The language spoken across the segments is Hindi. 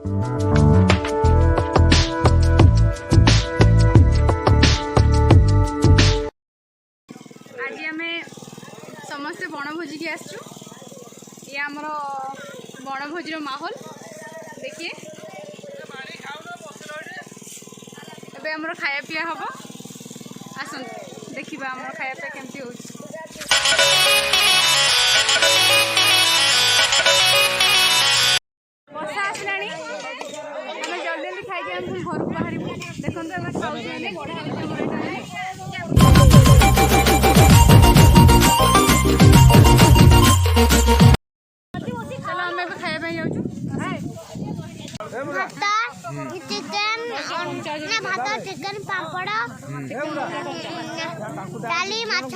आज आम समस्ते बनभोजी की आसचु ये आमर बनभोजी माहौल देखिए एबे आमर खाया पिया हम आसन देखा आमर खाया पिया केमती हो वर्षा आसला जल्दी जल्दी खाई घर को बाहर देखो भात चिकेन पापड़ डाली माछ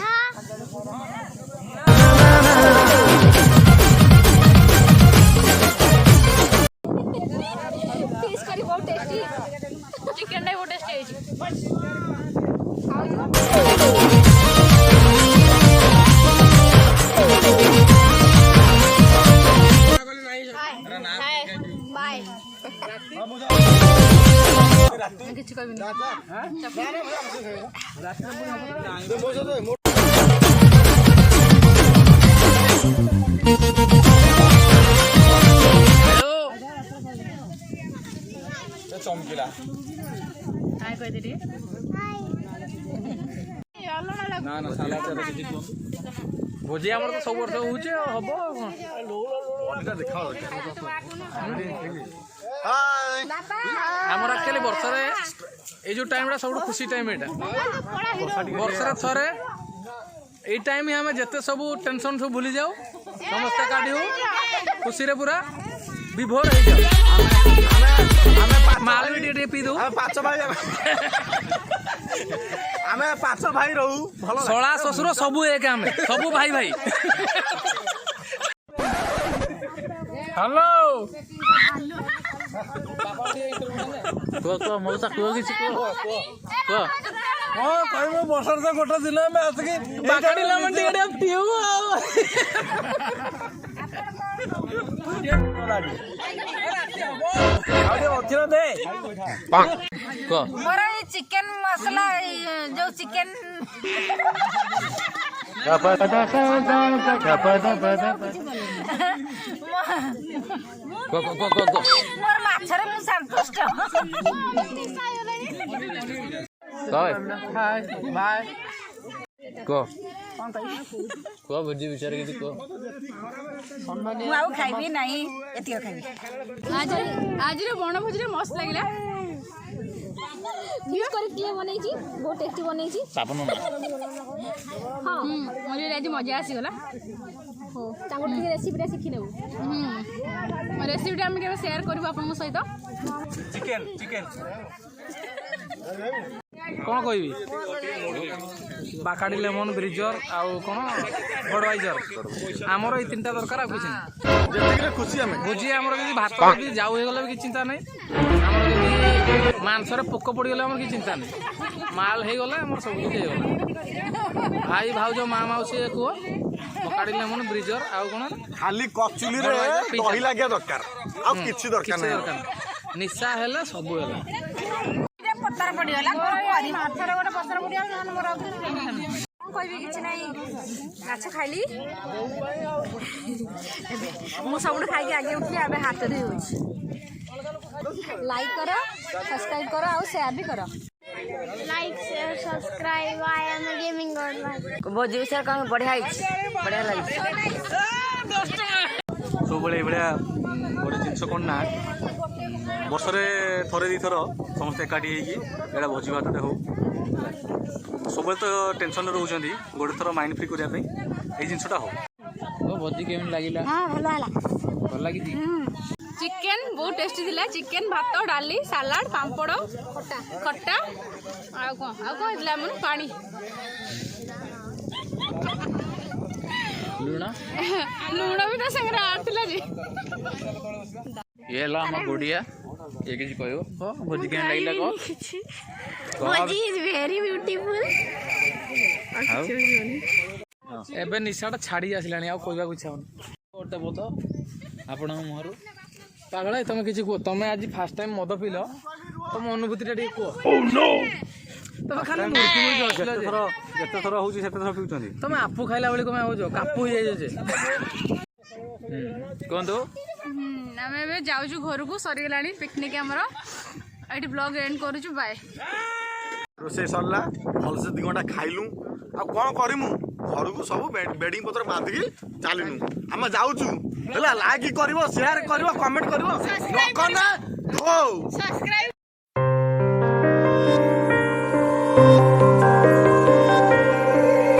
बहुत टेस्टी चिकेन बहुत टेस्टी बाय किसी कह चमकिला भोजी आम तो सब वर्ष हो आमर एक्चुअली वर्षरे ये जो टाइम सब खुशी टाइम यहाँ वर्षरे थरे ये टाइम आम जिते सब टेंशन सब भूली जाऊ समस्ते काटी हो खुशी रे पूरा विभोर हो जाओ माल भी टे पी दो पांच भाई आम पांच भाई रहू भल शला शशुर सबू एक आम सबू भाई भाई हेलो मौसा कह कि कह बसर से गोटे दिन मोर चिकेन मसला जो चिकेन मोर माछरे मु संतुष्ट बाय कह भोजी विचार कि कह खाइबी नहीं एतिक खाइबी आज बनभोजी मस्त लगिला मिक्स कर के बनै छी बहुत टेस्टी बनै छी सापन हां मोर आज मजा आसी गला हो तांगो टिके रेसिपी सिखि नेबो रेसिपी हम के शेयर करबो आपन सहित चिकेन चिकेन कौन कहबी बाकाड़ी लेमन ब्रिजर आउ कौन बडवाइजर आमर ये तीन दरकार आ कुछ खुशी भोजी आमर भात जाऊ हो गला भी चिंता नहीं आमर मांसर पोक पड़गले आमर कि चिंता नहीं माल हो गला आमर सब कुछ हो भाई भाउज माँ मौसी कह बाकाड़ी लेमन ब्रिजर आउ कौन खाली कचुली रे दही लागिया दरकार आ किछि दरकार नहीं निशा हेले सब हेला पत्थर पड़गला माछर गोटे पत्थर पड़गला मोर कहबी कि नहीं माछ खाइली मु सब खाई आगे उठी आबे हाथ धोई हो लाइक करो सब्सक्राइब करो और शेयर भी करो like share subscribe I am gaming world भोजी विषय कह बढ़िया बढ़िया लगे सब बड़े बढ़िया गोटे जिनस कौन ना वर्षरे थरे दी थर समस्त एकाठी होगा भोजी भातटे हो सब तो टेंशन रोचे गोटे थर माइंड फ्री करने जिनसा हो भोजी केमी लगे भल लगी चिकेन बहुत टेस्टी थिला चिकेन भात डाली सलाड पापड़ खट्टा आ कौन मन पानी लुण लुण भी तो संगे आड़ता जी ये है आम गुड़िया ये किसी कह भोजी केमी लगे कह भोजी इज वेरी ब्यूटीफुल एबे निशाटा छाड़ी आसला कहवाक इच्छा गोटे बोध आपण मुहर ପାଗଳ ତମେ କିଛି କୁହ ତମେ ଆଜି ଫାଷ୍ଟ ଟାଇମ ମଦ ପିଇଲ ତମ ଅନୁଭୂତିଟା ଟିକେ କୁହ ତମେ ଖାଲି ମୁର୍ଖି ମୁର୍ଖି ହସିଲ ଯେ। ଯେତେ ଥର ହଉଛି ସେତେ ଥର ପିଉଛନ୍ତି। ତମେ ଆପୁ ଖାଇଲା ଭଳି କଣ ହଉଛ କାପୁ ହେଇଯାଇଛ ଯେ କୁହନ୍ତୁ। ଆମେ ଏବେ ଯାଉଛୁ ଘରକୁ ସରିଗଲାଣି ପିକନିକ ଆମର ଏଠି ବ୍ଲଗ ଏଣ୍ଡ କରୁଛୁ ବାଏ। ରୋଷେଇ ସରିଲା ଭଲସେ 2 ଘଣ୍ଟା ଖାଇଲୁ ଆଉ କଣ କରିମୁ ଘରକୁ ସବୁ ବେଡ଼ିଂ ପତ୍ର ବାନ୍ଧିକି ଚାଲିନୁ ଆମେ ଯାଉଛୁ ହେଲା। ଲାଇକ୍ କରିବ ସେୟାର କରିବ କମେଣ୍ଟ କରିବ।